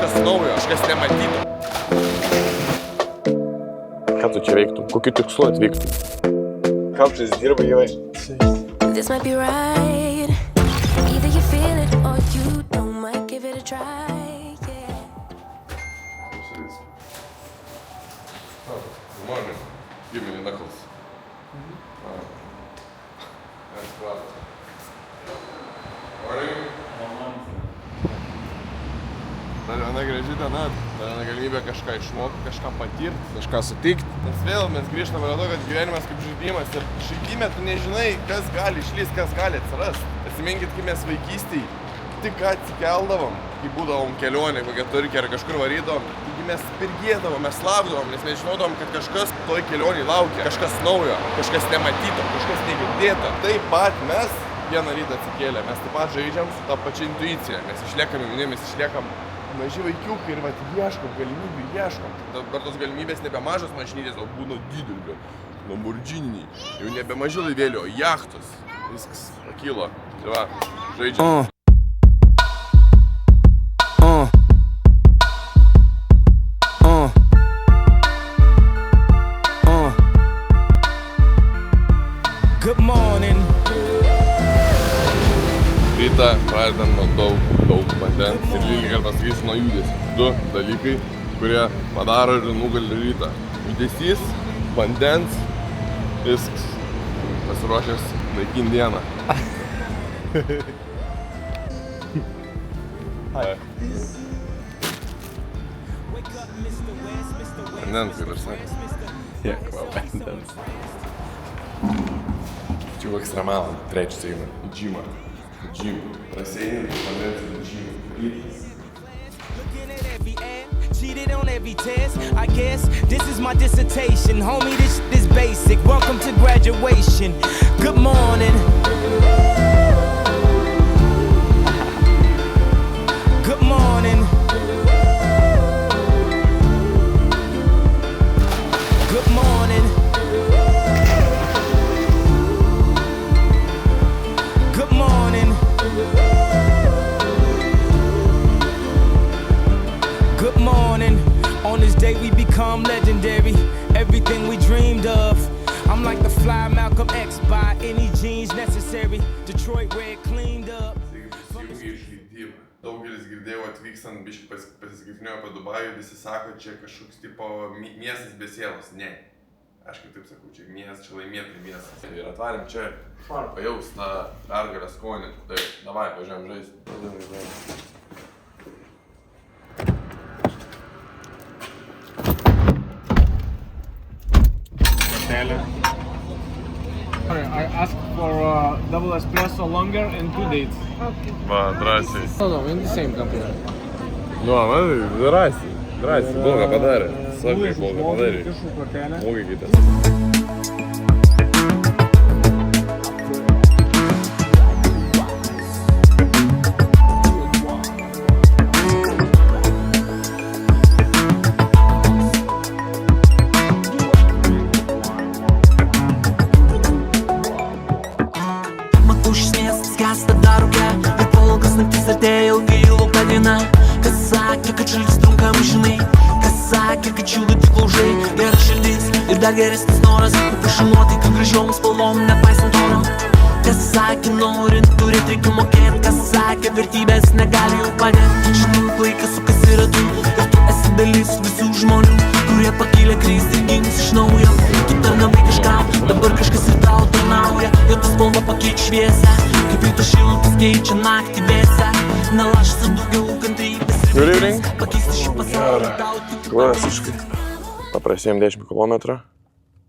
kažkas naujo, kažkas nematyto. Ką tu čia veiktum? Kokiu tikslu atvyktum? Kapšas dirba gyvai. This might be right. Either you feel it or you don't. Might give it a try. Yeah. Good morning. Give me the knuckles. That's class. Morning. Dar viena graži diena, dar viena galimybė kažką išmokti, kažką patirti, kažką sutikti. Nes vėl mes grįžtame prie to, kad gyvenimas kaip žaidimas ir žaidime tu nežinai, kas gali išlįsti, kas gali atsirasti. Atsiminkit, kai mes vaikystėj tik atsikeldavom, kai būdavom kelionė, kokią turkį ar kažkur varydavom, taigi mes pirgėdavom, mes laukdavom, nes mes žinodavom, kad kažkas toj kelionėj laukia, kažkas naujo, kažkas nematyto, kažkas negirdėta. Taip pat mes vieną rytą atsikėlę, mes taip pat žaidžiam su tą pačią intuiciją, mes išliekam jauni, mes išliekam maži vaikiukai ir vat ieškom galimybių, ieškom. Dabar tos galimybės nebe mažos mašinytės, o būna didelio, Lamborghini, jau nebe maži laivėlio, o jachtos. Viskas pakilo. Tai va, žaidžiam. Good morning. Rytą pradedam nuo daug vandens ir lygiai gal pasakysiu nuo judesio. Du dalykai, kurie padaro ir nugali rytą. Judesys, vandens, viskas. Pasiruošęs naikinti dieną. Vandens, kaip ir sakas. Kiek va vandens. Čia ekstremalą, trečias eina į džimą. Gym. Praseini, vandens į džimą. Rytas. Cheated on every test. I guess this is my dissertation. Homie, this shit is basic. Welcome to graduation. Good morning. Good morning. Good morning. Good morning. Good morning. On this day we become legendary. Everything we dreamed of. I'm like the fly Malcolm X by any genes necessary. Detroit red cleaned up. Prisijungia iš žaidimą. Daugelis girdėjau atvykstant biškį pasiskaitinėjo apie Dubajų, visi sako, čia kažkoks tipo miestas be sielos. Ne. Aš kaip taip sakau, čia miestas, čia laimėtai miestas. Ir atvarėm čia pajaus tą pergalę skonį. Taip, davai, važiuojam žaisti. I asked for double espresso longer and 2 dates. Va, drąsiai. No, in the same company. Nu, man, drąsiai. Blogą padarė. Sakai, blogą padarė. Blogai kitas. Kas sakė, kad šalis trunka amžinai, kas sakė, kad čiūda tik laužai, gera širdis ir dar geresnis noras, kupiša nuotaika gražiom spalvom, nepaisant oro. Kas sakė, norint turėt reikia mokėt, kas sakė, vertybės negali jau padėt. Žinai, laikas sukasi ratu ir tu esi dalis visų žmonių, kurie pakilę kristi ir gins iš naujo. Tu tarnavai kažkam, dabar kažkas ir tau tarnauja, ir tu spalva pakeič šviesę, kaip ryto šiltas keičia naktį vėsę. Nelašas daugiau kantrybės ir Good pakeisti šį pasaulį tau tik Klasiškai. Paprasėjom 10 km.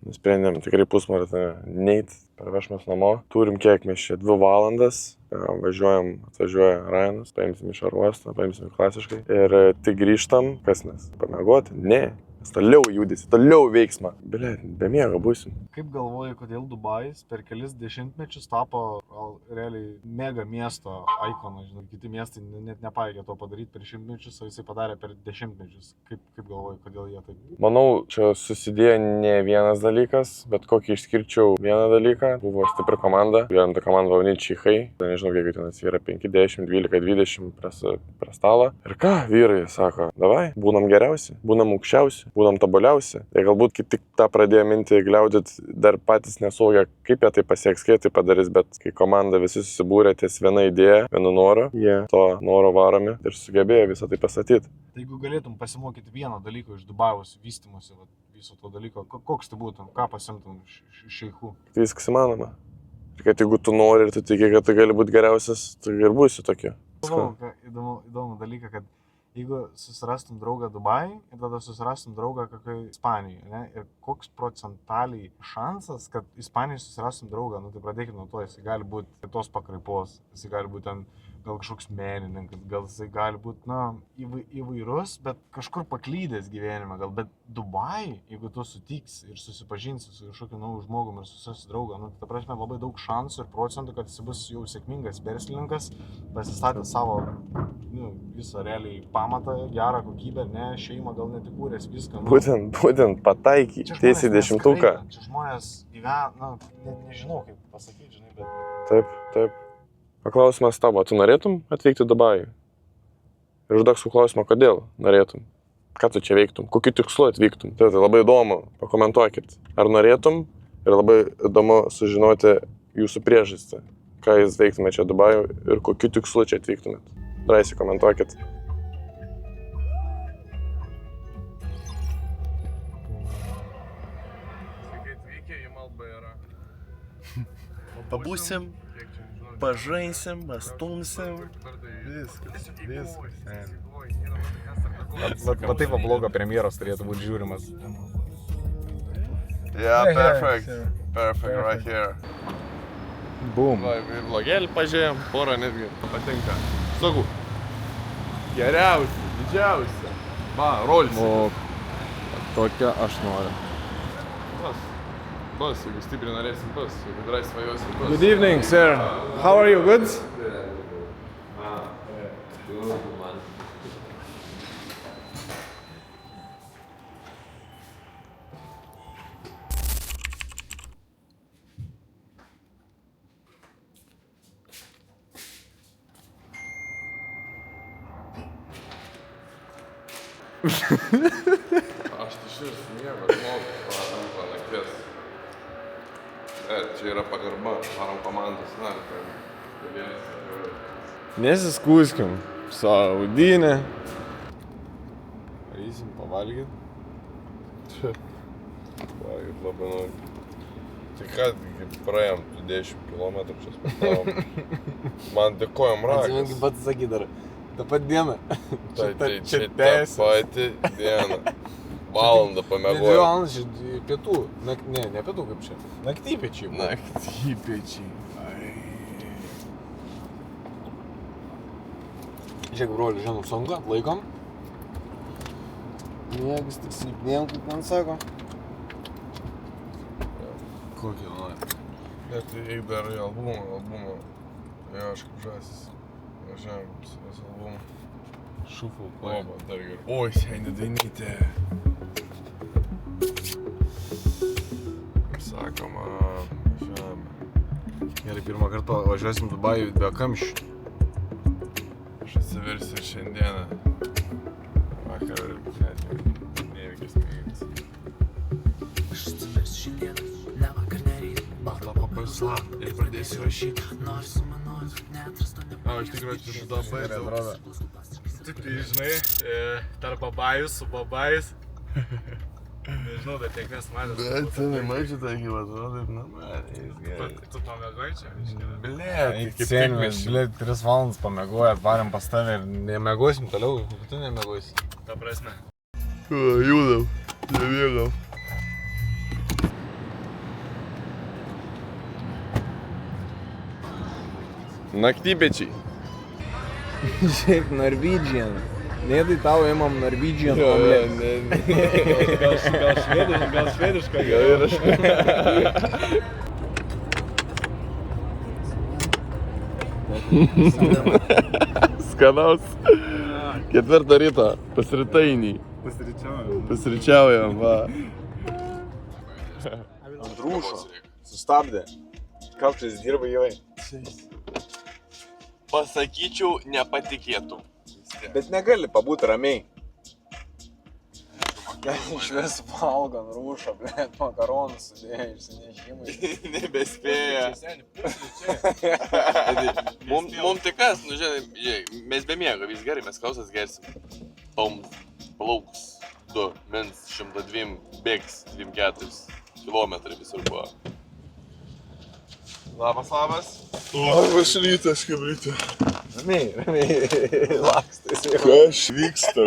Nusprendėm tikrai pusmaratonį neit, parvešmės namo. Turim kiek mes čia 2 valandas. Atvažiuoja Ryanas, paimsim iš oro uostą, paimsim klasiškai. Ir tik grįžtam, kas mes? Pamiegoti? Ne. Toliau judesi, toliau veiksmą. Be miego būsim. Kaip galvoji, kodėl Dubajus per kelis dešimtmečius tapo realiai mega miesto ikoną, žinai, kiti miestai net nepaėgė to padaryti per šimtmečius, o jisai padarė per dešimtmečius. Kaip galvoji, kodėl jie taip? Manau, čia susidėjo ne vienas dalykas, bet kokį išskirčiau vieną dalyką. Buvo stipri komanda, vieną tą komandą vadinti Čychai. Nežinau, kiek ten yra 5, 10, 12, 20 prie stalo. Ir ką, vyrai sako, davai, būnam geriausi, būnam aukščiausi, būnam tobuliausi. Ir galbūt kaip tik tą pradėjo mintį gliaudyt, dar patys nesuvokia, kaip jie tai pasieks, kaip tai padarys, bet kai komanda visi susibūrė ties viena idėja, vienu noru, jie to noro varomi ir sugebėjo visą tai pastatyti. Tai jeigu galėtum pasimokyti vieną dalyką iš Dubajaus vystymosi, viso to dalyko, koks tai būtum, ką pasimtum iš šeichų? Viskas įmanoma. Ir kad jeigu tu nori ir tu tiki, kad tu gali būti geriausias, tai ir būsi tokie. Įdomu dalyką, kad jeigu susirastum draugą Dubajui ir tada susirastum draugą kokioj Ispanijoje, ne? Ir koks procentaliai šansas, kad Ispanijai susirastum draugą, nu tai pradėkime nuo to, jisai gali būti kitos pakraipos, jisai gali būti ten gal kažkoks menininkas, gal jisai gali būti, na, įvairus, bet kažkur paklydęs gyvenime, gal, bet Dubajui, jeigu tu sutiks ir susipažinsi su kažkokiu nauju žmogum ir susirasi draugą, nu, ta prasme, labai daug šansų ir procentų, kad jis bus jau sėkmingas verslininkas, pasistatęs savo, nu, visą realiai pamatą, gerą kokybę, ne, šeimą gal net įkūręs viską. Nu, Būtent pataiky, tiesiai 10-uką. Čia žmonės gyvena, nu, nežinau kaip pasakyti, žinai, bet... Taip. Paklausimas tavo, tu norėtum atvykti į Dubajų? Ir užduok su klausimą, kodėl norėtum? Ką tu čia veiktum? Kokiu tikslu atvyktum? Tai labai įdomu, pakomentuokit. Ar norėtum? Ir labai įdomu sužinoti jūsų priežastį. Ką jūs veiktumėte čia Dubajų ir kokiu tikslu čia atvyktumėt. Drąsiai komentuokit. Sveiki atvykę į Malbairą. Pabūsim, pažaisim, pastumsim. Viskas. Va taip blogo premjeros turėtų būti žiūrimas. Yeah, perfect, right here. Boom. Va, vlogėlį pažiūrėjom, porą netgi patinka. Sakau, geriausia, didžiausia. Va, rolsi. O tokia aš noriu. Bus, jeigu stipriai norėsim, bus. Jeigu drąsiai svajosim, bus. Good evening, sir. How are you? Good? Aš tai šis miego, žmogus, po nakties. Čia yra pagarba, varom komandos, na, Nesiskūskim. Saudinė. Eisim pavalgyt. Valgyt labai nori. Tai ką, kaip praėjom 10 km čia sportavom. Man dėkojom rakas. Atsiminkai pats saky dar. Ta pat diena. Čia ta pati diena. Valandą pamiegojom. 2 valandas iš pietų. Ne pietų kaip čia. Naktypečiai. Naktypečiai. Žiūrėk, broli, žinom sunką, laikom. Miegas tik silpnėjom, kaip man sako. Kokį nori? Net eik dar į albumą. Jo, aš kaip žasis. Važiavam su albumu. Šufų. Oba, dar gerai. Oi, seniai dainytė. Kaip sakoma, važiavam. Gerai, pirmą kartą važiuosim Dubajų be kamščių. Aš atsiversiu ir šiandieną. Vakar neįvykęs mėgis. Aš atsiversiu šiandieną, ne vakar neryt. Baltą papaislą ir pradėsiu rašyti. Nori su manoj, neatrasto O, iš tikrųjų, čia labai daug. Tik tai, žinai, tarp babajus su babajais. Nežinau, dar tiek nesmatęs. Bet, senai, mačiau tą gyvą, atrodo, taip normaliai, jis gerai. Tu pamėgoji čia? Blet, kaip Seniai, mes, 3 valandas pamėgoję, atvarėm pas tave ir nemėgosim toliau, tu nemėgosi. Ta prasme. Judam, nemėgam. Naktypečiai. Žiūrėk, Norwegian. Nėdai tau imam Norwegian omelę. Gal švediška. Gal ir aš. Skanaus. 4 ryto, pasiritainį. Pasiričiaujam, va. Rūšo. Sustabdė. Kapštis dirba gyvai. Pasakyčiau, nepatikėtų. Bet negali pabūti ramiai. Iš vis valgo rūšo, blėt, makaronus sudėjo išsinešimai. Nebespėja. Mum tai kas, nu žinai, mes be miego, vis gerai, mes kausas gersim. Tom plauks 2, mins 102, bėgs 24 kilometrai visur buvo. Labas. Labas rytas, kaip ryte. Ramiai. Lakstasi. Kas vyksta?